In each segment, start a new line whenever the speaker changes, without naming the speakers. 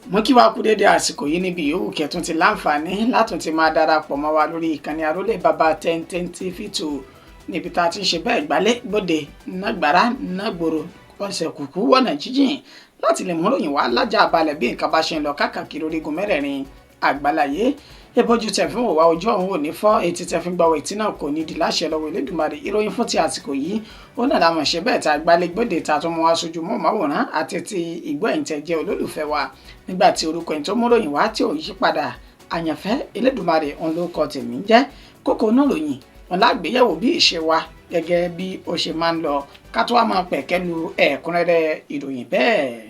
mo kí wa kú dédé àsìkò yìí níbi yòówù kẹtùn ti láǹfààní látún ti máa darapọ̀ mọ́ wa lórí ìkànnì Àrólé Bàbá 1010 TV2 níbi tá a ti ń ṣe bẹ́ẹ̀ gbálẹ̀ gbòde nágbára nágbòrò ọ̀sẹ̀ kùkú wọ̀nà jíjìn láti lè mú ròyìn wá lájà balẹ̀ bí nǹkan bá ṣe ń lọ káàkiri orígun mẹ́rẹ̀ẹ̀rin àgbáláyé ebójú tẹ̀ fún òwà ojú ọ̀hún ò ní fọ́ etí tẹ̀ fi gbọ́wọ́ etí náà kò ní di láṣẹ lọ́wọ́ Elédùmarè ìròyìn fún ti àsìkò yìí ó náà la mọ̀ ṣe bẹ́ẹ̀ tá a gbálẹ̀ gbòde tá a tún mú wá sójú mọ́ máwòrán àti ti ìgbọ́ ẹ̀yìn tẹ̀ jẹ́ olólùfẹ́ wa nígbà tí orúkọ ẹni tó mú ròyìn wá tí ò yí padà àyànfẹ́ Elédùmarè òun ló kọ tèmi jẹ́ kókó náà ròyìn wọn lágbéyẹ̀wò bí ìṣe wa gẹ́gẹ́ bí ó ṣe máa ń lọ ká tó wá máa pẹ̀kẹ́lu ẹ̀kúnrẹ́rẹ́ ìròyìn bẹ́ẹ̀.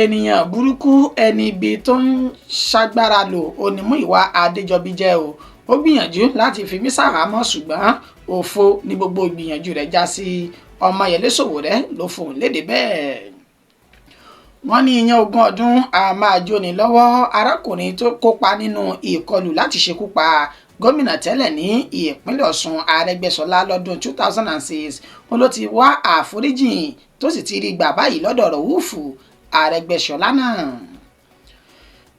Ènìyàn burúkú ẹni ibi tó ń ṣagbára lò Onímúyìwá Adéjọbí jẹ́ o ó gbìyànjú láti fi mí ṣàhámọ́ ṣùgbọ́n òfo ní gbogbo ìgbìyànjú rẹ̀ já sí Ọmọyẹlé Sowore ló fòun léde bẹ́ẹ̀. Wọ́n ní ìyẹn 20 ọdún a máa jóni lọ́wọ́ arákùnrin tó kópa nínú ìkọlù láti ṣekú pa gómìnà tẹ́lẹ̀ ní ìpínlẹ̀ Ọ̀ṣun Arẹ́gbẹ́ṣọlá lọ́dún 2006 ó ló ti wá àforíjìn tó sì ti rí gbà báyìí lọ́dọ̀ Rọ̀wúfù Arẹ́gbẹ́ṣọlá náà.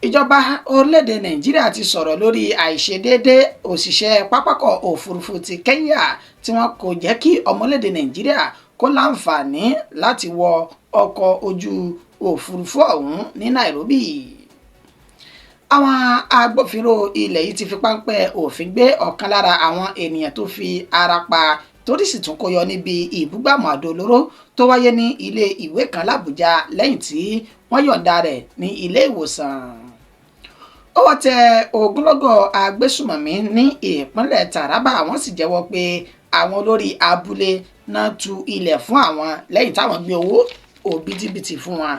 Ìjọba orílẹ̀-èdè Nàìjíríà ti sọ̀rọ̀ lórí àìṣedéédé òṣìṣẹ́ pápákọ̀ òfurufú ti Kenya tí wọ́n kò jẹ́ kí ọmọlédè Nàìjíríà kó láǹfààní láti wọ ọkọ̀ ojú òfurufú ọ̀hún ní Nairobi. Àwọn agbófinró ilẹ̀ yìí ti fi páńpẹ́ òfin gbé ọ̀kan lára àwọn ènìyàn tó fi ara pa torí sì tún kó yọ níbi ìbúgbàmù àdó olóró tó wáyé ní ilé ìwé kan l'Àbújá lẹ́yìn tí wọ́n yọ̀ǹda rẹ̀ ní ilé ìwòsàn. Ọwọ́ tẹ ogunlọ́gọ̀ agbésùmọ̀mí ní ìpínlẹ̀ Taraba wọ́n sì jẹ́wọ́ pé àwọn olórí abúlé náà tu ilẹ̀ fún àwọn lẹ́yìn táwọn gbé owó òbítíbitì fún wọn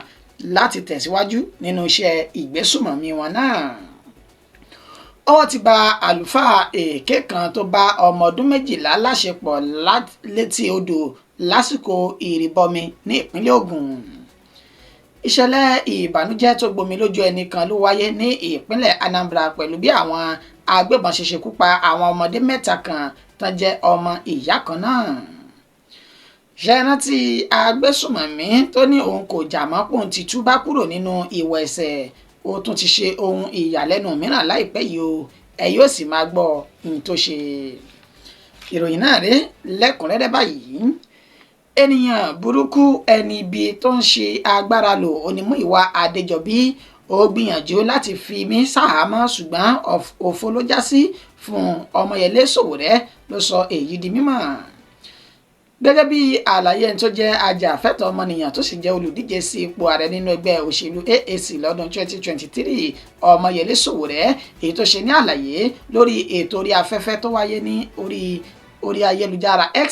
láti tẹ̀síwájú nínú iṣẹ́ ìgbésùmọ̀mí wọn náà. Ọwọ́ ti bà àlùfáà èké kan tó bá ọmọ ọdún 12 láṣepọ̀ létí odò lásìkò ìrìbọmi ní ìpínlẹ̀ Ògùn. Ìṣẹ̀lẹ̀ ìbànújẹ́ tó gbomi lójú ẹni kan ló wáyé ní ìpínlẹ̀ Anambra pẹ̀lú bí àwọn agbébọn ṣe ṣekú pa àwọn ọmọdé 3 kan tán jẹ́ ọmọ ìyá kan náà. Ṣé rántí agbésùmọ̀mí tó ní òun kò jà mọ́ pòun ti túbá kúrò nínú ìwà ẹ̀ṣẹ̀ ó tún ti ṣe ohun ìyàlẹ́nu mìíràn láìpẹ́ yìí o ẹ yóò sì máa gbọ́ ohun tó ṣe. Ìròyìn náà rèé lẹ́kùnrẹ́rẹ́ báyìí. Ènìyàn burúkú ẹni ibi tó ń ṣe agbára lò Onímúyìwá Adéjọbí ó gbìyànjú láti fi mí ṣàhámọ́ ṣùgbọ́n òfo ló já sí fún Ọmọyẹlé Sowore ló sọ èyí di mímọ̀. Gẹ́gẹ́ bí àlàyé ẹni tó jẹ́ ajàfẹ́tọ̀ọ́ ọmọnìyàn tó sì jẹ́ olùdíje sí ipò ààrẹ nínú ẹgbẹ́ òṣèlú AAC lọ́dún 2023 Ọmọyẹlé Sowore èyí tó ṣe ní àlàyé lórí ètò orí afẹ́fẹ́ tó wáyé ní orí ayélujára X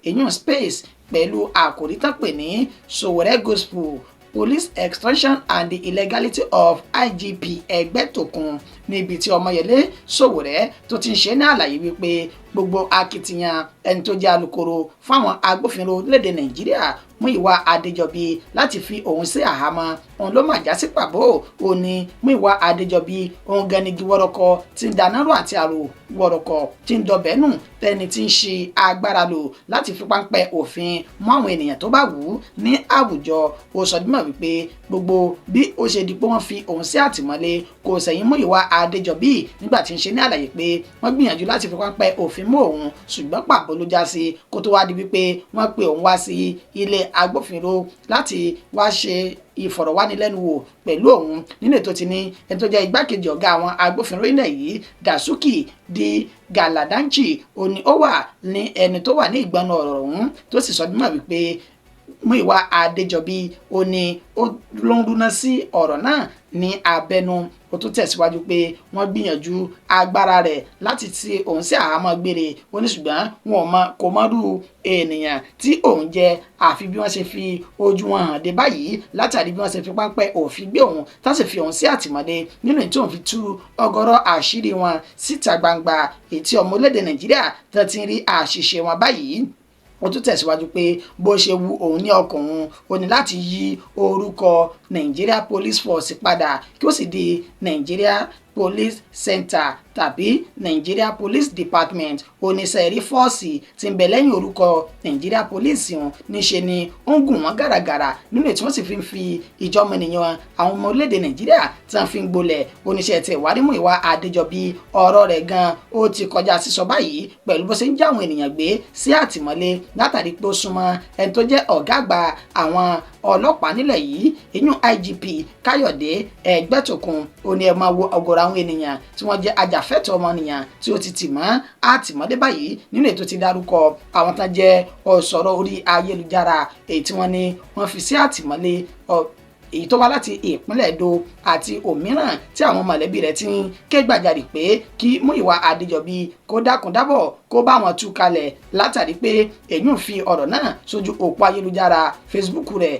èyún space pẹ̀lú àkòrí tán pè ní Sowore Gospel Police Extortion and the Illegality of IGP Ẹgbẹ́tókun níbi tí Ọmọyẹlé Sowore tó ti ń ṣe ní àlàyé wípé gbogbo akitiyan ẹni tó jẹ́ alukoro fáwọn agbófinró orílẹ̀-èdè Nàìjíríà Múyìwá Adéjọbí láti fi òun sí àhámọ́ òun ló mà já sí pàbó ó ní Múyìwá Adéjọbí òun ganigi wọ́rọ́kọ tí ń dáná rò àti àrò wọ́rọ́kọ tí ń dọbẹ́nù tẹni tí ń ṣe agbára lò láti fi páńpẹ́ òfin mọ́ àwọn ènìyàn tó bá wù ú ní àwùjọ ó sọ dímọ̀ wípé gbogbo bí ó ṣe di pé wọ́n fi òun sí àtìmọ́lé kò sẹ̀yìn Múyìwá Adéjọbí nígbà tí ń ṣe ní àlàyé pé wọ́n gbìyànjú láti fi páńpẹ́ òfin mọ́ òun ṣùgbọ́n pàbó ló já sí kó tó wá di wípé wọ́n pe òun wá sí ilé agbófinró láti wá ṣe ìfọ̀rọ̀wánilẹ́nuwò pẹ̀lú òun nínú ètò tí ní ẹni tó jẹ́ igbákejì ọ̀gá àwọn agbófinró ilẹ̀ yìí Dasuki di Galadanchi òní ó wà ní ẹni tó wà ní ìgbọnú ọ̀rọ̀ ọ̀hún tó sì sọ dímọ̀ wípé Múyìwá Adéjọbí ó ní ó ló ń rúná sí ọ̀rọ̀ náà ní abẹ́nú ó tún tẹ̀síwájú pé wọ́n gbìyànjú agbára rẹ̀ láti ti òun sí àhámọ́ gbére ó ní ṣùgbọ́n wọn kò mọ́rú ènìyàn tí òun jẹ́ àfi bí wọ́n ṣe fi ojú wọn hàn dé báyìí látàrí bí wọ́n ṣe fi páńpẹ́ òfin gbé òun tá sì fi òun sí àtìmọ́lé nínú èyí tí òun fi tú ọ̀gọ̀rọ̀ àṣírí wọn síta gbangba èyí tí ọmọ orílẹ̀-èdè Nàìjíríà tó ti ń rí àṣìṣe wọn báyìí. ó tún tẹ̀síwájú pé bó ṣe wu òun ní ọkàn òun ó ní láti yí orúkọ Nigeria Police Force padà kí ó sì di Nigeria Police Center tàbí Nigeria Police Department. Oníṣẹ́rí fọ́ọ̀sì tí ń bẹ lẹ́yìn orúkọ Nigeria Police hàn níṣe ni ó ń gùn wọ́n gàràgàrà nínú ètò wọn sì fi ń fi ìjọmọ ènìyàn àwọn ọmọ orílẹ̀-èdè Nàìjíríà tí wọ́n fi ń gbolẹ̀. Oníṣẹ́ ti ìwádìí Múyìwá Adéjọbí ọ̀rọ̀ rẹ̀ gan ó ti kọjá sísọ báyìí pẹ̀lú bó ṣe ń já àwọn ènìyàn gbé sí àtìmọ́lé látàrí pé ó súnmọ́ ẹni tó jẹ́ ọ̀gá àgbà àwọn ọlọ́pàá nílẹ̀ yìí ìyún IGP Káyọ̀dé Ẹgbẹ́tòkun. Ó ní ẹ máa wo ọ̀gọ̀rọ̀ àwọn ènìyàn tí wọ́n jẹ́ ajàfẹ́tọ̀ọ́ ọmọnìyàn tí ó ti tì mọ́ àtìmọ́lé báyìí nínú ètò ti dárúkọ àwọn tán jẹ́ ọ̀sọ̀rọ̀ orí ayélujára èyí tí wọ́n ní wọ́n fi sí àtìmọ́lé èyí tó wá láti ìpínlẹ̀ Èdó àti òmíràn tí àwọn mọ̀lẹ́bí rẹ̀ ti ń ké gbàjarè pé kí Múyìwá Adéjọbí kó dákun dábọ̀ kó bá wọn tú kalẹ̀ látàrí pé èyí ń fi ọ̀rọ̀ náà sójú òpó ayélujára Facebook rẹ̀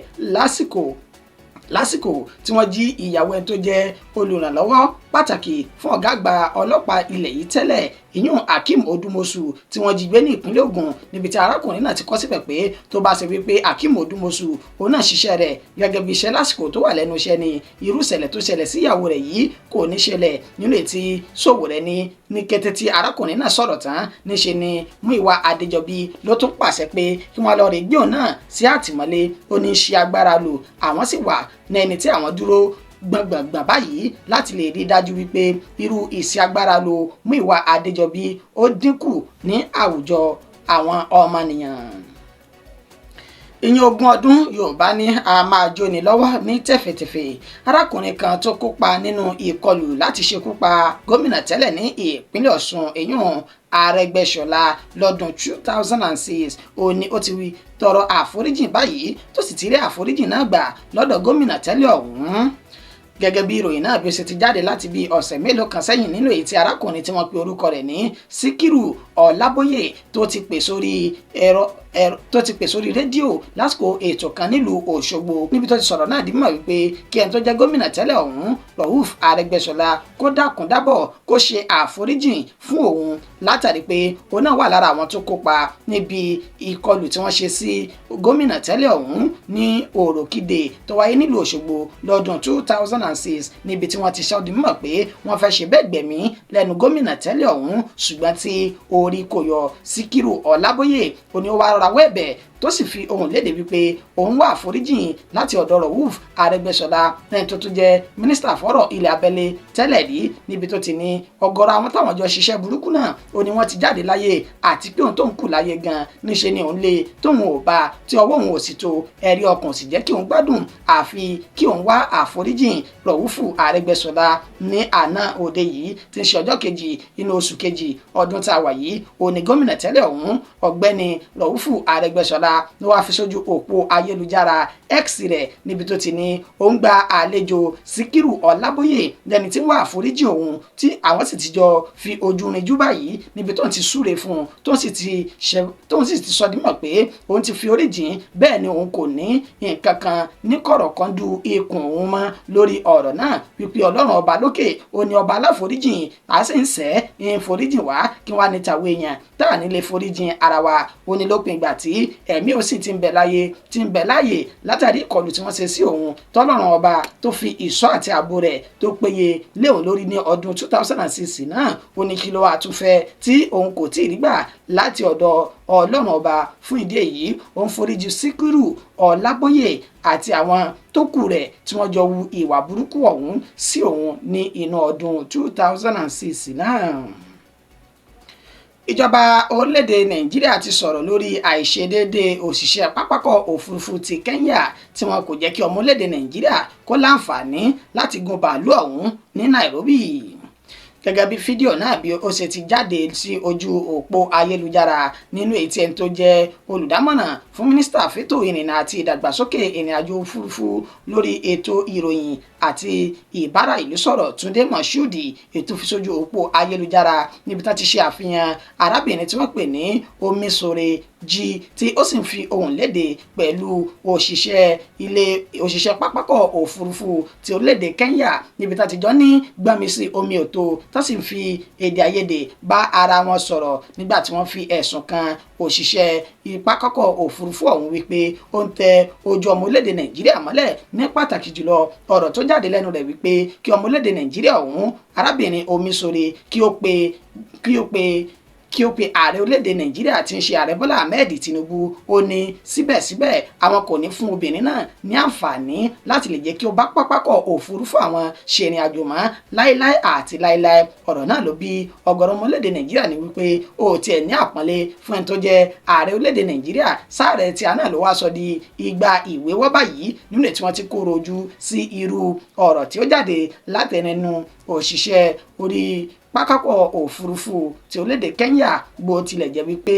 lásìkò tí wọ́n jí ìyàwó ẹni tó jẹ́ olùrànlọ́wọ́ pàtàkì fún ọ̀gá àgbà ọlọ́pàá ilẹ̀ yìí tẹ́lẹ̀ ìyún Akeem Odúmọ̀ṣù tí wọ́n jí gbé ní ìpínlẹ̀ Ògùn níbi tí arákùnrin náà ti kọ síbẹ̀ pé tó bá ṣe wípé Akeem Odúmọ̀ṣù òun náà ṣiṣẹ́ rẹ̀ gẹ́gẹ́ bí iṣẹ́ lásìkò tó wà lẹ́nu iṣẹ́ ni irú ìṣẹ̀lẹ̀ tó ṣẹlẹ̀ sí ìyàwó rẹ̀ yìí kò ní ṣẹlẹ̀ nínú ètí Sowore ní kété tí arákùnrin náà sọ̀rọ̀ tán níṣe ni Múyìwá Adéjọbí ló tún pàṣẹ pé kí wọ́n lọ rè gbé òun náà sí àtìmọ́lé ó ní ṣe agbára lò àwọn sì wà ní ẹni tí àwọn dúró gbọ̀ngbọ̀ngbọ̀n báyìí láti lè rí dájú wípé irú ìsì agbára lo Múyìwá Adéjọbí ó dínkù ní àwùjọ àwọn ọmọnìyàn. Ìyẹn 20 ọdún Yorùbá ní a máa jóni lọ́wọ́ ní tẹ̀fẹ̀tẹ̀fẹ̀. Arákùnrin kan tó kópa nínú ìkọlù láti ṣekú pa gómìnà tẹ́lẹ̀ ní ìpínlẹ̀ Ọ̀ṣun èyún Arẹ́gbẹ́ṣọlá lọ́dún 2006 ó ní ó ti wí tọrọ àforíjìn báyìí tó sì ti rí àforíjìn náà gbà lọ́dọ̀ gómìnà tẹ́lẹ̀ ọ̀hún. Gẹ́gẹ́ bí ìròyìn náà bí ó ṣe ti jáde láti bí ọ̀sẹ̀ mélòó kan sẹ́yìn nínú èyí tí arákùnrin tí wọ́n pe orúkọ rẹ̀ ní Síkírù Ọlábóyè tó ti pè sórí rédíò lásìkò ètò kan nílùú Òṣogbo níbi tó ti sọ̀rọ̀ náà di mọ̀ wípé kí ẹni tó jẹ́ gómìnà tẹ́lẹ̀ ọ̀hún Rauf Arẹ́gbẹ́ṣọlá kó dákun dábọ̀ kó ṣe àforíjìn fún òun látàrí pé òun náà wà lára àwọn tó kópa níbi ìkọlù tí wọ́n ṣe sí gómìnà tẹ́lẹ̀ ọ̀hún ní Òròkìdè tó wáyé nílùú Òṣogbo lọ́dún 2006 níbi tí wọ́n ti sọ di mọ̀ pé wọ́n fẹ́ ṣe bẹ́ẹ̀ gbẹ̀mí lẹ́nu gómìnà tẹ́lẹ̀ ọ̀hún ṣùgbọ́n tí orí kò yọ. Síkírù Ọlábóyè ó ní ó wá rawọ́ ẹ̀bẹ̀ tó sì fi ohùn léde wípé òun wá àforíjìn láti ọ̀dọ̀ Rauf Arẹ́gbẹ́ṣọlá lẹ́yìn tó tún jẹ́ mínísítà fọ́rọ̀ ilẹ̀ abẹ́lé tẹ́lẹ̀ rí níbi tó ti ní ọ̀gọ̀rọ̀ àwọn táwọn jọ ṣiṣẹ́ burúkú náà ó ní wọ́n ti jáde láyé àti pé òun tó ń kù láyé gan níṣe ni òun lé tóun ò bá tí ọwọ́ òun ò sì tó ẹ̀rí ọkàn sì jẹ́ kí òun gbádùn àfi kí òun wá àforíjìn Rauf Arẹ́gbẹ́ṣọlá ní àná òde yìí tí ń ṣe ọjọ́ kejì inú oṣù kejì ọdún tá a wà yìí òní gómìnà tẹ́lẹ̀ ọ̀hún ọ̀gbẹ́ni Rauf Arẹ́gbẹ́ṣọlá ló wá fi sójú òpó ayélujára X rẹ̀ níbi tó ti ní òun gba àlejò Síkírù Ọlábóyè lẹ́ni tí ń wá àforíjì òun tí àwọn sì ti jọ fi ojú rinjú báyìí níbi tó ń ti súre fún un tó ń sì ti sọ dímọ̀ pé òun ti fi oríjìn bẹ́ẹ̀ ni òun kò ní nǹkan kan ní kọ̀rọ̀kọ́ndù ikùn òun mọ́ lórí ọ̀rọ̀ náà wípé Ọlọ́run ọba lókè ó ní ọba aláforíjìn àá sì ń sẹ́ ń foríjìn wá kí wọ́n á ní tàwé èèyàn tá à nílé foríjìn ara wa ó ní lópin ìgbà tí ẹ̀mí ò sì ti ń bẹ láàyè látàrí ìkọlù tí wọ́n ṣe sí òun tọ́lọ́run ọba tó fi ìṣọ́ àti ààbò rẹ̀ tó péye lé òun lórí ní ọdún 2006 náà ó ní kí ló wá tún fẹ́ tí òun kò tí ì rí gbà láti ọ̀dọ̀ Ọlọ́run ọba fún ìdí èyí òun foríjì Síkírù Ọlábóyè àti àwọn tó kù rẹ̀ tí wọ́n jọ hu ìwà burúkú ọ̀hún sí òun ní inú ọdún 2006 náà. Ìjọba orílẹ̀-èdè Nàìjíríà ti sọ̀rọ̀ lórí àìṣedéédé òṣìṣẹ́ pápákọ̀ òfurufú ti Kenya tí wọn kò jẹ́ kí ọmọ orílẹ̀-èdè Nàìjíríà kó láǹfààní láti gun bàálù ọ̀hún ní Nairobi. Gẹ́gẹ́ bí fídíò náà bí ó ṣe ti jáde sí ojú òpó ayélujára nínú èyí tí ẹni tó jẹ́ olùdámọ̀ràn fún mínísítà fẹ́tò ìrìnnà àti ìdàgbàsókè ìrìnàjò òfurufú lórí ètò ìròyìn àti ìbára ìlú sọ̀rọ̀ Túndé Mọ̀ṣúdì ètò fi sójú òpó ayélujára níbi tá ti ṣe àfihàn arábìnrin tí wọ́n pè ní Omisore jí tí ó sì ń fi ohùn léde pẹ̀lú òṣìṣẹ́ pápákọ̀ òfurufú ti orílẹ̀-èdè Kenya níbi tá ti jọ ní gbọ́nmisí omi òtó tó sì ń fi èdè àìyedè bá ara wọn sọ̀rọ̀ nígbà tí wọ́n fi ẹ̀sùn kan òṣìṣẹ́ pápákọ̀ òfurufú ọ̀hún wípé ó ń tẹ ojú ọmọ orílẹ̀-èdè Nàìjíríà mọ́lẹ̀ ní pàtàkì jùlọ ọ̀rọ̀ tó jáde lẹ́nu rẹ̀ wípé kí ọmọ orílẹ̀-èdè Nàìjíríà ọ̀hún arábìnrin Omisore kí ó pe ààrẹ orílẹ̀-èdè Nàìjíríà tí ń ṣe ààrẹ Bọ́lá Ahmed Tinubu ó ní síbẹ̀síbẹ̀ àwọn kò ní fún obìnrin náà ní àǹfààní láti lè jẹ́ kí ó bá pápákọ̀ òfurufú àwọn ṣe ìrìn àjò mọ́ láéláé àti láéláé. ọ̀rọ̀ náà ló bí ọ̀gọ̀rọ̀ ọmọ orílẹ̀-èdè Nàìjíríà ní wípé ó tiẹ̀ ní àpọ́nlé fún ẹni tó jẹ́ ààrẹ orílẹ̀-èdè Nàìjíríà sáàrẹ̀ tí a náà ló wá sọ di igba ìwé wọ́ báyìí nínú ètí wọ́n ti kóró ojú sí irú ọ̀rọ̀ tí ó jáde látẹnẹnu òṣìṣẹ́ orí pápákọ̀ òfurufú ti orílẹ̀-èdè Kenya bó tilẹ̀ jẹ́ wípé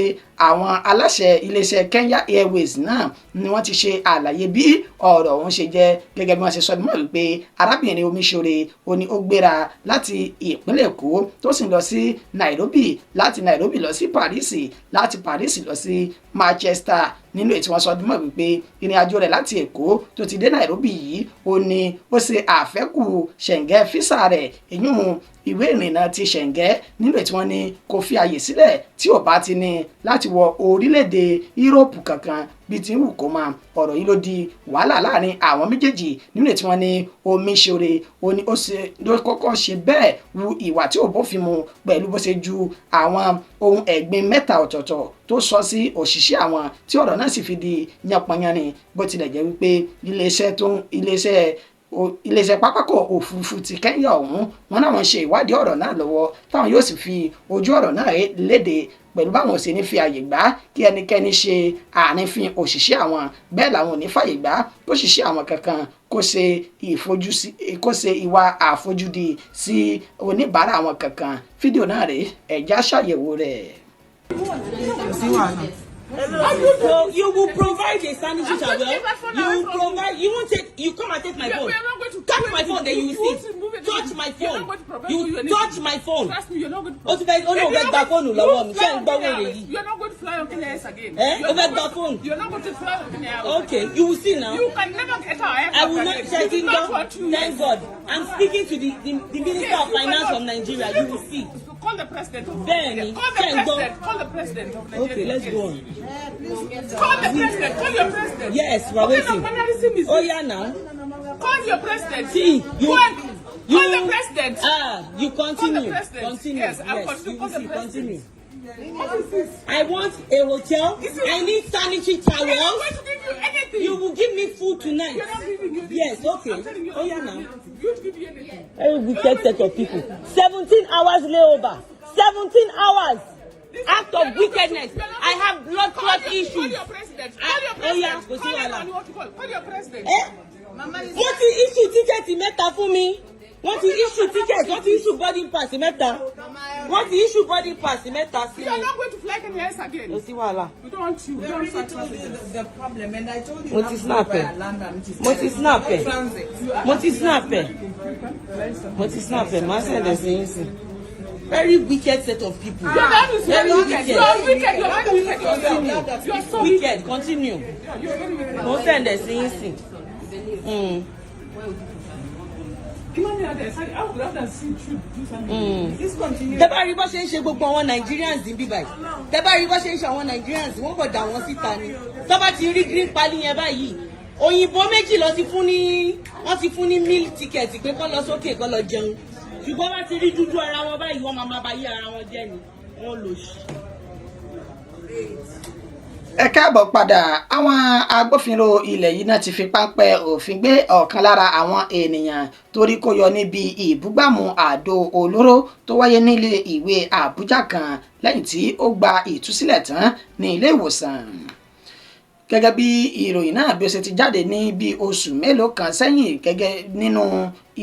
àwọn aláṣẹ iléeṣẹ́ Kenya Airways náà ni wọ́n ti ṣe àlàyé bí ọ̀rọ̀ ọ̀hún ṣe jẹ́ gẹ́gẹ́ bí wọ́n ṣe sọ mọ́ wípé arábìnrin Omisore ó ní ó gbéra láti ìpínlẹ̀ Èkó tó sì lọ sí Nairobi, láti Nairobi lọ sí Paris, láti Paris lọ sí Manchester nínú ètí wọ́n sọ mọ́ wípé ìrìn àjò rẹ̀ láti Èkó tó ti dé Nairobi yìí ó ní ó ṣe àfẹ́kù ṣẹ̀ǹgẹ́ físà rẹ̀ èyún ìwé ìrìnnà ti ṣẹ̀ǹgẹ́ nínú ètí wọ́n ní kó fi àyè sílẹ̀ tí ò bá ti ní láti wọ orílẹ̀-èdè Yúróòpù kankan bíi ti ń wù kó máa. ọ̀rọ̀ yìí ló di wàhálà láàrin àwọn méjèèjì nínú ètí wọ́n ní Omisore ó ní ó ṣe ló kọ́kọ́ ṣe bẹ́ẹ̀ wu ìwà tí ò bófin mu pẹ̀lú bó ṣe ju àwọn ohun ẹ̀gbin mẹ́ta ọ̀tọ̀ọ̀tọ̀ tó sọ sí òṣìṣẹ́ àwọn tí ọ̀rọ̀ náà sì fi di yánpọnyánrin bó tilẹ̀ jẹ́ wípé iléeṣẹ́ pápákọ̀ òfurufú ti Kenya ọ̀hún wọn náà wọ́n ṣe ìwádìí ọ̀rọ̀ náà lọ́wọ́ táwọn yóò sì fi ojú ọ̀rọ̀ náà léde pẹ̀lú báwọn ò sì ní fi àyè gbà kí ẹnikẹ́ni ṣe àrífín òṣìṣẹ́ àwọn bẹ́ẹ̀ làwọn ò ní fàyè gbà òṣìṣẹ́ àwọn kankan kó ṣe ìwà àfojúdi sí oníbàárà àwọn kankan. fídíò náà rèé ẹ̀já ṣàyẹ̀wò rẹ̀.
So you will provide a sanitary towel. You will provide. You won't take. You come and take my phone. Touch my phone, then you will see. Touch my phone. You touch my phone.
Trust me, you're not going to.
Oh, no, get back phone.
You're not going to fly on KNS again.
You're not
going to fly on KNS.
Okay, you will see now.
You can never get our aircraft.
I will not check in down. Thank God. I'm speaking to the Minister of Finance of Nigeria. You will see.
Call the president of
Nigeria.
Call the president of Nigeria.
Okay, let's go on.
Call the president. Call your president.
Yes, we're waiting. Oh yeah, now.
Call your president.
See,
call the president.
You continue. Continue.
Yes,
yes, you will see. Continue.
What is this?
I want a hotel. I need sanitary towels.
I'm going to give you anything.
You will give me food tonight.
You're not giving you.
Yes, okay. Oh yeah, now.
You give you anything.
Very wicked set of people. 17 hours layover. 17 hours. Act of wickedness. I have blood clot issues.
Call your president. Call your president.
Oh yeah, go see
Call your president.
Wọ́n ti issue ticket mẹ́ta fún mi. Wọ́n ti issue ticket. Wọ́n ti issue boarding pass mẹ́ta. Wọ́n ti issue boarding pass mẹ́ta sí mi.
You are not going to fly KNS again.
Kò sí wàhálà.
We don't want you. We don't want
the problem, and I told you.
Mo ti snap ẹ. Mo ti snap ẹ. Mo ti snap ẹ. Mo ti snap ẹ. Màá sẹ̀dẹ̀ sí yín sí. Very wicked set of people.
You are very wicked. You are wicked. You are very wicked.
You are so wicked. Continue. Mo sẹ̀dẹ̀ sí yín sí. Tẹ́ bá rí bó ṣe ń ṣe gbogbo àwọn Nigerians ní bíbáyìí. Tẹ́ bá rí bó ṣe ń ṣe àwọn Nigerians wọ́n kò dà wọ́n síta ni. Tọ́ bá ti rí green pali yẹn báyìí. Òyìnbó méjì lọ ti fún ní wọ́n ti fún ní meal ticket pé kó lọ sókè kó lọ jẹun. Ṣùgbọ́n bá ti rí dúdú ara wọn báyìí wọ́n máa bá yí ara wọn jẹ́ ni wọ́n lò sí.
Ẹ káàbọ̀ padà. Àwọn agbófinró ilẹ̀ yìí náà ti fi páńpẹ́ òfin gbé ọ̀kan lára àwọn ènìyàn torí kó yọ níbi ìbúgbàmù àdó olóró tó wáyé nílé ìwé Àbújá kan lẹ́yìn tí ó gba ìtúsílẹ̀ tán ní ilé ìwòsàn. Gẹ́gẹ́ bí ìròyìn náà bí ó ṣe ti jáde ní bí oṣù mélòó kan sẹ́yìn gẹ́gẹ́ nínú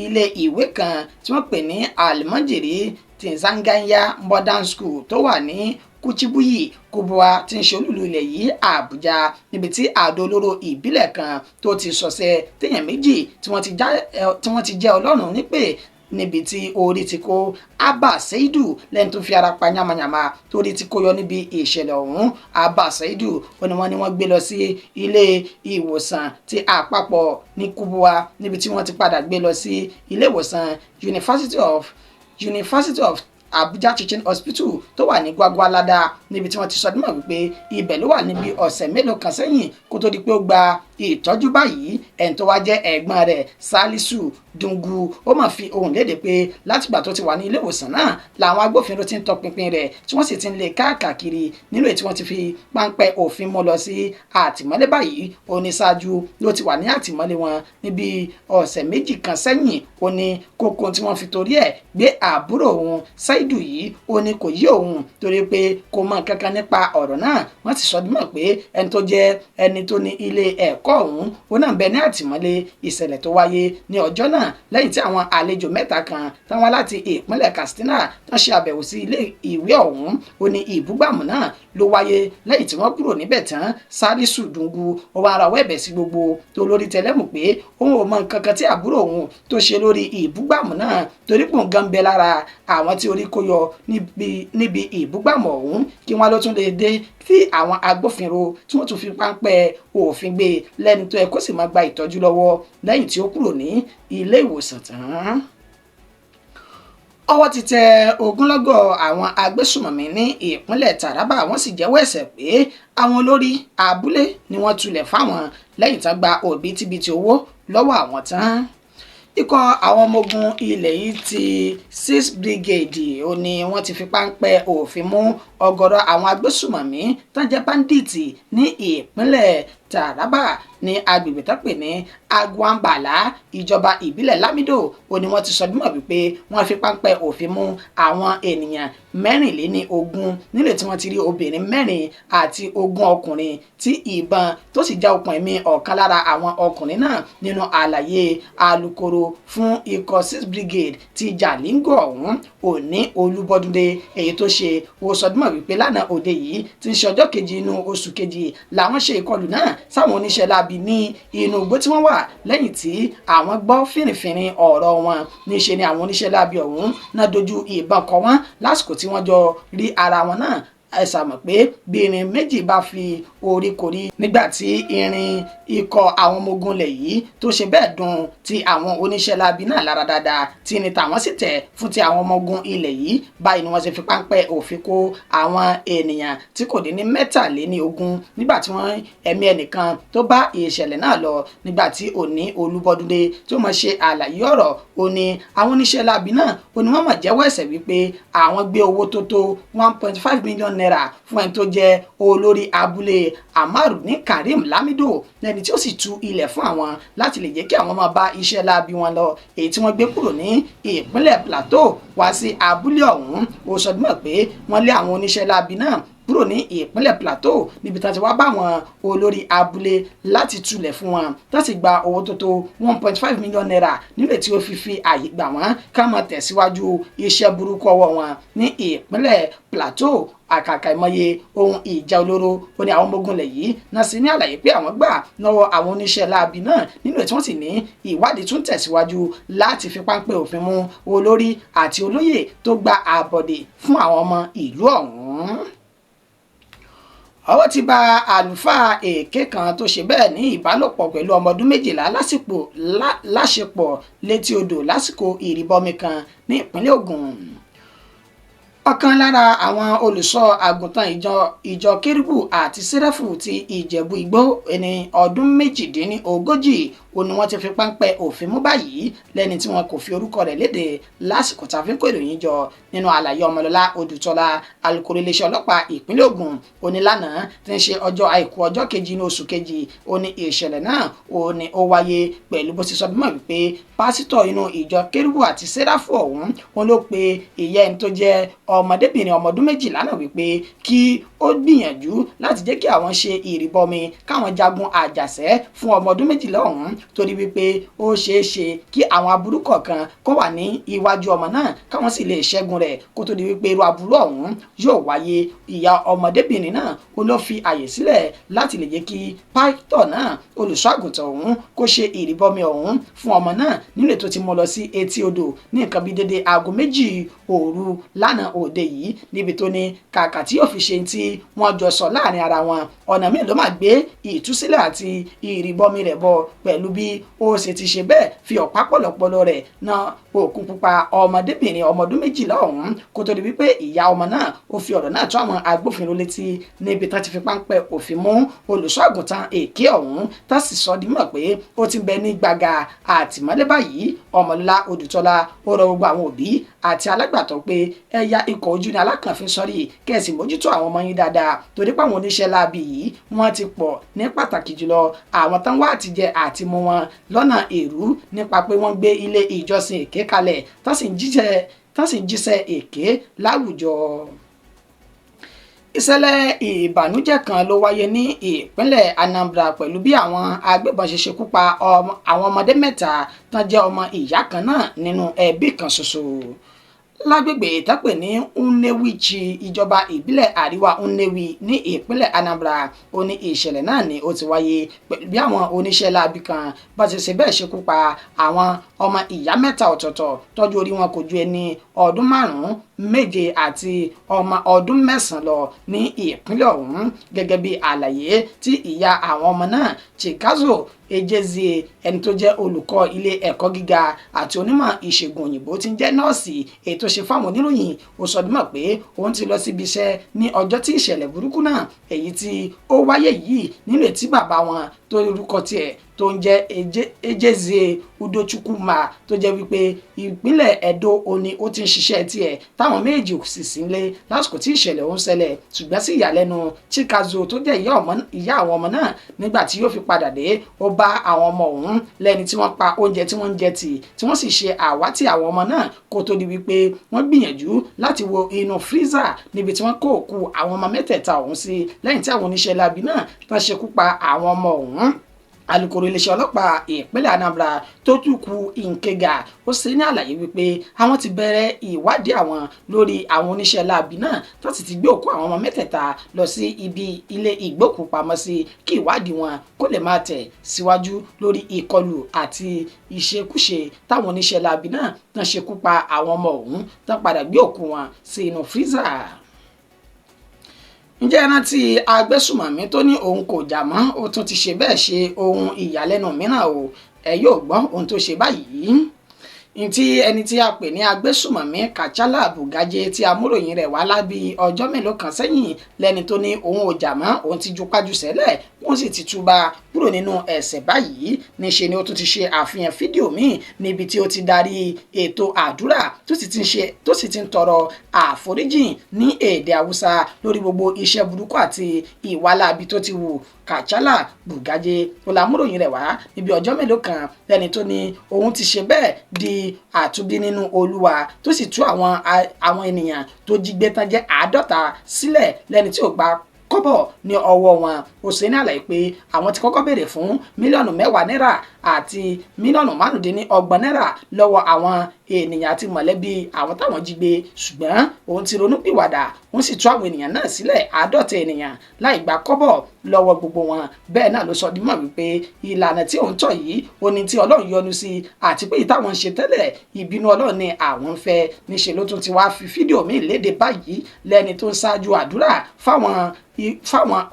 ilé ìwé kan tí wọ́n pè ní Almajiri Tinzanganya Modern School tó wà ní Kuchibuyi Kubwa tí ń ṣe olúlu ilẹ̀ yìí Àbújá níbi tí àdó olóró ìbílẹ̀ kan tó ti ṣọṣẹ́ téèyàn méjì tí wọ́n ti jẹ́ Ọlọ́run nípè níbi tí orí ti kó Abba Seidu lẹ́ni tó fi ara pa yamayama torí ti kó yọ níbi ìṣẹ̀lẹ̀ ọ̀hún. Abba Seidu ó ní wọ́n gbé lọ sí ilé ìwòsàn ti àpapọ̀ ní Kubwa níbi tí wọ́n ti padà gbé lọ sí ilé ìwòsàn University of Abuja Teaching Hospital tó wà ní Gwagwalada níbi tí wọ́n ti sọ dímọ̀ wípé ibẹ̀ ló wà níbi ọ̀sẹ̀ mélòó kan sẹ́yìn kó tó di pé ó gba ìtọ́jú báyìí. ẹni tó wá jẹ́ ẹ̀gbọ́n rẹ̀ Salisu Dungu ó máa fi ohùn léde pé látìgbà tó ti wà ní ilé ìwòsàn náà làwọn agbófinró ti ń tọpinpin rẹ̀ tí wọ́n sì ti ń lé káàkiri nínú èyí tí wọ́n ti fi páńpẹ́ òfin mú lọ sí àtìmọ́lé báyìí. ó ní ṣáájú ló ti wà ní àtìmọ́lé wọn níbi ọ̀sẹ̀ méjì kan sẹ́yìn. ó ní kókó tí wọ́n fi torí ẹ̀ gbé àbúrò òun Seidu yìí ó ní kò yí òun torí pé kò mọ kankan nípa ọ̀rọ̀ náà. wọ́n ti sọ dímọ̀ pé ẹni tó jẹ́ ẹni tó ní ilé ẹ̀kọ́ ọ̀hún ó náà bẹ ní àtìmọ́lé ìṣẹ̀lẹ̀ tó wáyé ní ọjọ́ náà lẹ́yìn tí àwọn àlejò mẹ́ta kan táwọn láti ìpínlẹ̀ Katsina tán ṣe àbẹ̀wò sí ilé ìwé ọ̀hún. ó ní ìbúgbàmù náà ló wáyé lẹ́yìn tí wọ́n kúrò níbẹ̀ tán. Salisu Dungu ó wá rawọ́ ẹ̀bẹ̀ sí gbogbo tó lórí tẹlẹ́mù pé òun ò mọ nǹkan kan tí àbúrò òun tó ṣe lórí ìbúgbàmù náà torí pò ń gan bẹ lára àwọn tí orí kó yọ níbi ìbúgbàmù ọ̀hún kí wọ́n ló tún lè dé tí àwọn agbófinró tí wọ́n tún fi páńpẹ́ òfin gbé lẹ́ni tó yẹ kó sì máa gba ìtọ́jú lọ́wọ́ lẹ́yìn tí ó kúrò ní ilé ìwòsàn tán. ọwọ́ ti tẹ ogunlọ́gọ̀ àwọn agbésùmọ̀mí ní ìpínlẹ̀ Taraba wọ́n sì jẹ́wọ́ ẹ̀ṣẹ̀ pé àwọn olórí abúlé ni wọ́n tulẹ̀ fáwọn lẹ́yìn tán gba òbítíbitì owó lọ́wọ́ àwọn tán. ikọ̀ àwọn ọmọ ogun ilẹ̀ yìí ti 6th Brigade ó ní wọ́n ti fi páńpẹ́ òfin mú ọ̀gọ̀rọ̀ àwọn agbésùmọ̀mí tán jẹ́ báńdíìtì ní ìpínlẹ̀ Taraba ní agbègbè tó pè ní Agwambala ìjọba ìbílẹ̀ Lamido ó ní wọ́n ti sọ dímọ̀ wípé wọ́n fi páńpẹ́ òfin mú àwọn ènìyàn 24 nílé tí wọ́n ti rí obìnrin 4 àti 20 ọkùnrin tí ìbọn tó sì já okùn ẹ̀mí ọ̀kan lára àwọn ọkùnrin náà nínú àlàyé alukoro fún ikọ̀ 6th Brigade ti Jalingo ọ̀hún Òní Olúbọ́dúndé èyí tó ṣe ó sọ dímọ̀ wípé lánàá òde yìí ti ń ṣe ọjọ́ kejì inú oṣù kejì làwọn ṣe ìkọlù náà sáwọn oníṣẹ́ láabi ní inú igbó tí wọ́n wà lẹ́yìn tí àwọn gbọ́ fìrìfìrì ọ̀rọ̀ wọn níṣe ni àwọn oníṣẹ́ láabi ọ̀hún náà dojú ìbọn kọ wọ́n lásìkò tí wọ́n jọ rí ara wọn náà. ẹ ṣàmọ̀ pé bí irin méjì bá fi orí korí nígbà tí irin ikọ̀ àwọn ọmọ ogun lẹ̀ yìí tó ṣe bẹ́ẹ̀ dùn ti àwọn oníṣẹ́ láabi náà lára dáadáa tí ni tàwọn sì tẹ̀ fún ti àwọn ọmọ ogun ilẹ̀ yìí báyìí ni wọ́n ṣe fi páńpẹ́ òfin kó àwọn ènìyàn tí kò dín ní 23 nígbà tí wọ́n ẹ̀mí ẹnìkan tó bá ìṣẹ̀lẹ̀ náà lọ nígbà tí Òní Olúbọ́dúndé tó mọ̀ ṣe àlàyé ọ̀rọ̀ ó ní àwọn oníṣẹ́ láabi náà ó ní wọ́n mọ̀ jẹ́wọ́ ẹ̀ṣẹ̀ wípé àwọn gbé owó tó tó 1.5 million naira fún ẹni tó jẹ́ olórí abúlé Amaru ní Karim Lamido lẹ́ni tí ó sì tu ilẹ̀ fún àwọn láti lè jẹ́ kí àwọn máa bá iṣẹ́ láabi wọn lọ èyí tí wọ́n gbé kúrò ní ìpínlẹ̀ Plateau wá sí abúlé ọ̀hún. ó sọ dímọ̀ pé wọ́n lé àwọn oníṣẹ́ láabi náà kúrò ní ìpínlẹ̀ Plateau níbi tí wọ́n ti wá bá wọn olórí abúlé láti tulẹ̀ fún wọn tó sì gba owó tó tó 1.5 million naira nílẹ̀ tí ó fi àyè gbà wọ́n ká máa tẹ̀síwájú iṣẹ́ burúkú ọwọ́ wọn ní ìpínlẹ̀ Plateau. àkàkà ìmọye ohun ìjà olóró ó ní àwọn ọmọ ogun lẹ̀ yìí náà sì ní àlàyé pé àwọn gbà lọ́wọ́ àwọn oníṣẹ́ láabi náà nínú tí wọ́n sì ní ìwádìí tún tẹ̀síwájú láti fi páńpẹ́ òfin mú olórí àti olóyè tó gba àbọ̀dè fún àwọn ọmọ ìlú ọ̀hún. ọwọ́ ti bà àlùfáà èké kan tó ṣe bẹ́ẹ̀ ní ìbálòpọ̀ pẹ̀lú ọmọ ọdún 12 láṣepọ̀ létí odò lásìkò ìrìbọmi kan ní ìpínlẹ̀ Ògùn. ọ̀kan lára àwọn olùṣọ́ àgùntàn ìjọ kérúbù àti sẹ́ráfù ti Ìjẹ̀bú Igbó ẹni ọdún 38 ó ní wọ́n ti fi páńpẹ́ òfin mú báyìí lẹ́ni tí wọn kò fi orúkọ rẹ̀ léde lásìkò tá a fi ń kó ìròyìn jọ. nínú àlàyé Ọmọlọ́lá Odùtọ́lá alukoro iléeṣẹ́ ọlọ́pàá ìpínlẹ̀ Ògùn ó ní lánàá tí ń ṣe ọjọ́ àìkú ọjọ́ kejì ní oṣù kejì ó ní ìṣẹ̀lẹ̀ náà ó ní ó wáyé pẹ̀lú bó ti sọ bímọ wípé pásítọ̀ inú ìjọ kérúbù àti sẹ́ráfù ọ̀hún wọn ló pe ìyá ẹni tó jẹ́ ọmọdébìnrin ọmọ ọdún 12 náà wípé kí ó gbìyànjú láti jẹ́ kí àwọn ṣe ìrìbọmi káwọn jagun àjàṣẹ́ fún ọmọ ọdún 12 ọ̀hún torí wípé ó ṣeé ṣe kí àwọn aburú kọ̀ọ̀kan kó wà ní iwájú ọmọ náà káwọn sì lè ṣẹ́gun rẹ̀ kó tó di wípé irú aburú ọ̀hún yóò wáyé. Ìyá ọmọdébìnrin náà ó ló fi àyè sílẹ̀ láti lè jẹ́ kí pásítọ̀ náà olùṣọ́ àgùntàn ọ̀hún kó ṣe ìrìbọmi ọ̀hún fún ọmọ náà nílé tó ti mú lọ sí etí odò ní nǹkan bí dédé aago 2 òru lánàá òde yìí níbi tó ní kàkà tí yóò fi ṣe tí wọ́n jọ sọ láàrin ara wọn ọ̀nà míì ló máa gbé ìtúsílẹ̀ àti ìrìbọmi rẹ̀ bọ̀ pẹ̀lú bí ó ṣe ti ṣe bẹ́ẹ̀ fi ọ̀pá pọ̀lọpọ̀lọ rẹ̀ náà òkun pupa ọmọdébìnrin ọmọ ọdún 12 ọ̀hún kó tó di wípé ìyá ọmọ náà ó fi ọ̀rọ̀ náà tó àwọn agbófinró létí níbi tán ti fi páńpẹ́ òfin mú olùṣọ́ àgùntàn èké ọ̀hún tá sì sọ di mọ̀ pé ó ti bẹ ní gbàgà àtìmọ́lé báyìí. Ọmọlọ́lá Odùtọ́lá ó rọ gbogbo àwọn òbí àti alágbàtọ́ pé ẹ̀yà ikọ̀ ojú ni alákànfin sọ́rí kẹ̀sì mójútó àwọn ọmọ yín dáadáa torí pé àwọn oníṣẹ́ láabi yìí wọ́n ti pọ̀ ní pàtàkì jùlọ àwọn tán wá àtijẹ àti mú wọn lọ́nà èrú nípa pé wọ́n gbé ilé ìjọsìn èké kalẹ̀ tán sì ń jíṣẹ́ èké láwùjọ. Ìṣẹ̀lẹ̀ ìbànújẹ́ kan ló wáyé ní ìpínlẹ̀ Anambra pẹ̀lú bí àwọn agbébọn ṣe ṣekú pa àwọn ọmọdé 3 tán jẹ́ ọmọ ìyá kan náà nínú ẹbí kan ṣoṣo lágbègbè ìtàpè ní Nnewichi ìjọba ìbílẹ̀ àríwá Nnewi ní ìpínlẹ̀ Anambra. Ó ní ìṣẹ̀lẹ̀ náà ni ó ti wáyé pẹ̀lú bí àwọn oníṣẹ́ láabi kan bá ti ṣe bẹ́ẹ̀ ṣekú pa àwọn ọmọ ìyá 3 ọ̀tọ̀ọ̀tọ̀ tọ́jú orí wọn kò ju ẹni ọdún 5, 7 àti ọmọ ọdún 9 lọ ní ìpínlẹ̀ ọ̀hún gẹ́gẹ́ bí àlàyé tí ìyá àwọn ọmọ náà Chikazo Ejezie ẹni tó jẹ́ olùkọ́ ilé ẹ̀kọ́ gíga àti onímọ̀ ìṣègùn òyìnbó tí ń jẹ́ nọ́ọ̀sì èyí tó ṣe fáwọn oníròyìn ó sọ dímọ̀ pé òun ti lọ síbi iṣẹ́ ní ọjọ́ tí ìṣẹ̀lẹ̀ burúkú náà èyí tí ó wáyé yìí nínú etí bàbá wọn tó orúkọ tiẹ̀ tó ń jẹ́ Ejezie Udochukwuma tó jẹ́ wípé ìpínlẹ̀ Edo òní ó ti ń ṣiṣẹ́ tiẹ̀ táwọn méjì ò sì sí nílé lásìkò tí ìṣẹ̀lẹ̀ ọ̀hún ṣẹlẹ̀ ṣùgbọ́n sí ìyàlẹ́nu Chikazo tó jẹ́ ìyá àwọn ọmọ náà nígbà tí yóò fi padà dé ó bá àwọn ọmọ ọ̀hún lẹ́ni tí wọ́n pa oúnjẹ tí wọ́n ń jẹ tì tí wọ́n sì ṣe àwátì àwọn ọmọ náà kó tó di wípé wọ́n gbìyànjú láti wo inú freezer níbi tí wọ́n kó òkú àwọn ọmọ 3 ọ̀hún sí lẹ́yìn tí àwọn oníṣẹ́ láabi náà tán ṣekú pa àwọn ọmọ ọ̀hún. Alukoro iléeṣẹ́ ọlọ́pàá ìpínlẹ̀ Anambra Tochukwu Nkega ó ṣe ní àlàyé wípé àwọn ti bẹ̀rẹ̀ ìwádìí àwọn lórí àwọn oníṣẹ́ láabi náà tó sì ti gbé òkú àwọn ọmọ 3 lọ sí ibi ilé ìgbókùpamọ́sí kí ìwádìí wọn kó lè máa tẹ̀ síwájú lórí ìkọlù àti ìṣekúṣe táwọn oníṣẹ́ láabi náà tán ṣekú pa àwọn ọmọ ọ̀hún tán padà gbé òkú wọn sí inú freezer. Ǹjẹ́ ẹ rántí agbésùmọ̀mí tó ní òun kò jà mọ́ ó tún ti ṣe bẹ́ẹ̀ ṣe ohun ìyàlẹ́nu mìíràn o ẹ yóò gbọ́ ohun tó ṣe báyìí. Ntí ẹni tí a pè ní agbésùmọ̀mí Kachala Bugaje tí amúròyìn rẹ̀ wá lábí ọjọ́ mélòó kan sẹ́yìn lẹ́ni tó ní òun ò jà mọ́ òun ti jupájú sẹ́lẹ̀ wọ́n sì ti túbà kúrò nínú ẹ̀ṣẹ̀ báyìí níṣe ni ó tún ti ṣe àfihàn fídíò míì níbi tí ó ti darí ètò àdúrà tó sì ti ń tọrọ àforíjìn ní èdè Haúsá lórí gbogbo iṣẹ́ burúkú àti ìwà láabi tó ti wù. Kachala Bugaje olamúròyìn rẹ̀ wá níbi ọjọ́ mélòó kan lẹ́ni tó ní òun ti ṣe bẹ́ẹ̀ di àtúnbí nínú Olúwa tó sì tú àwọn ènìyàn tó jí gbé tán jẹ́ 50 sílẹ̀ lẹ́ni tí ò gba kọ́bọ̀ ní ọwọ́ wọn. Ó ṣe ní àlàyé pé àwọn ti kọ́kọ́ béèrè fún mílíọ̀nù 10 náírà àti mílíọ̀nù 25 náírà lọ́wọ́ àwọn ènìyàn àti mọ̀lẹ́bí àwọn táwọn jí gbé ṣùgbọ́n òun ti ronú pìwàdà wọ́n sì tú àwọn ènìyàn náà sílẹ̀ 50 ènìyàn láì gba kọ́bọ̀ lọ́wọ́ gbogbo wọn. Bẹ́ẹ̀ náà ló sọ dímọ̀ wípé ìlànà tí òun tọ̀ yìí ó ní tí Ọlọ́run yọ́nú sí àti pé ìtàwọn ń ṣe tẹ́lẹ̀ ìbínú Ọlọ́run ni àwọn ń fẹ́ níṣe ló tún ti wá fi fídíò míì léde báyìí lẹ́ni tó ń ṣáájú àdúrà fáwọn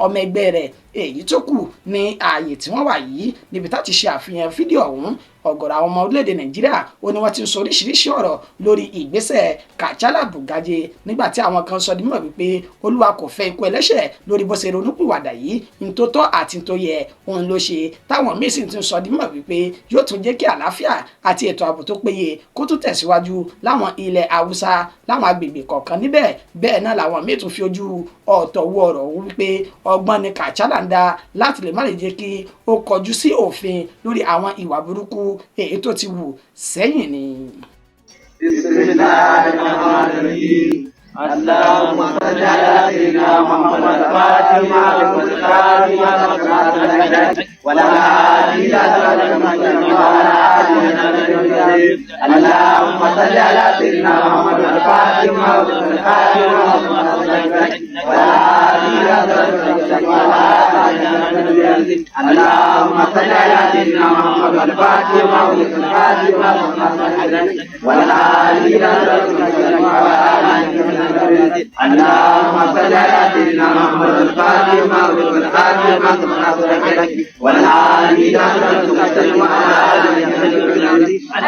ọmọ ẹgbẹ́ rẹ̀ èyí tó kù ní ààyè tí wọ́n wà yìí níbi tá ti ṣe àfihàn fídíò ọ̀hún. Ọ̀gọ̀rọ̀ àwọn ọmọ orílẹ̀-èdè Nàìjíríà ó ní wọ́n ti ń sọ oríṣiríṣi ọ̀rọ̀ lórí ìgbésẹ̀ Kachala Bugaje nígbà tí àwọn kan sọ di mímọ̀ wípé Olúwa kò fẹ́ ikú ẹlẹ́ṣẹ̀ lórí bó ṣe ronúpìwàdà yìí ntótọ́ àti ntóyẹ òun ló ṣe táwọn míín sì ti ń sọ di mímọ̀ wípé yóò tún jẹ́ kí àlàáfíà àti ètò ààbò tó péye kó tún tẹ̀síwájú láwọn ilẹ̀ Haúsá láwọn agbègbè kọ̀ọ̀kan níbẹ̀. Bẹ́ẹ̀ náà làwọn míín tún fi ojú ọ̀tọ̀ wo ọ̀rọ̀ wípé ọgbọ́n ni Kachala ń dá láti lè má lè jẹ́ kí ó kọjú sí òfin lórí àwọn ìwà burúkú èyí tó ti wù sẹ́yìn ni.
اللهم صل على سيدنا محمد الفاتح لما ولا هادي إلى صراطك المستقيم وعلى آله اللهم صل على سيدنا محمد الفاتح لما ولا هادي إلى صراطك المستقيم وعلى آله اللهم صل على سيدنا محمد الفاتح لما ولا هادي إلى صراطك المستقيم وعلى آله اللهم صل على سيدنا محمد الفاتح لما ولا هادي إلى صراطك المستقيم وعلى آله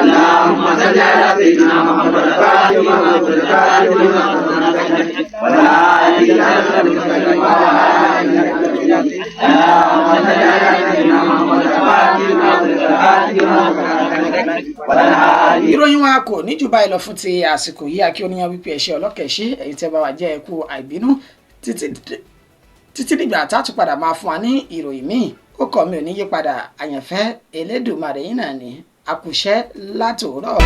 اللهم صل على سيدنا محمد الفاتح لما ولا هادي إلى صراطك المستقيم وعلى آله اللهم صل على سيدنا محمد الفاتح لما
ìròyìn wa kò ní jù báyìí lọ fún ti àsìkò yìí àkí oníyan wípé ẹṣẹ ọlọkẹṣẹ èyí tẹ́ bá wà jẹ́ ẹkú àìbínú títí dìgbà tá a tún padà máa fún wa ní ìròyìn míì ó kọ mi ò ní yípadà àyànfẹ́ Elédùmarè yín náà ní àkùṣẹ́ látòórọ̀.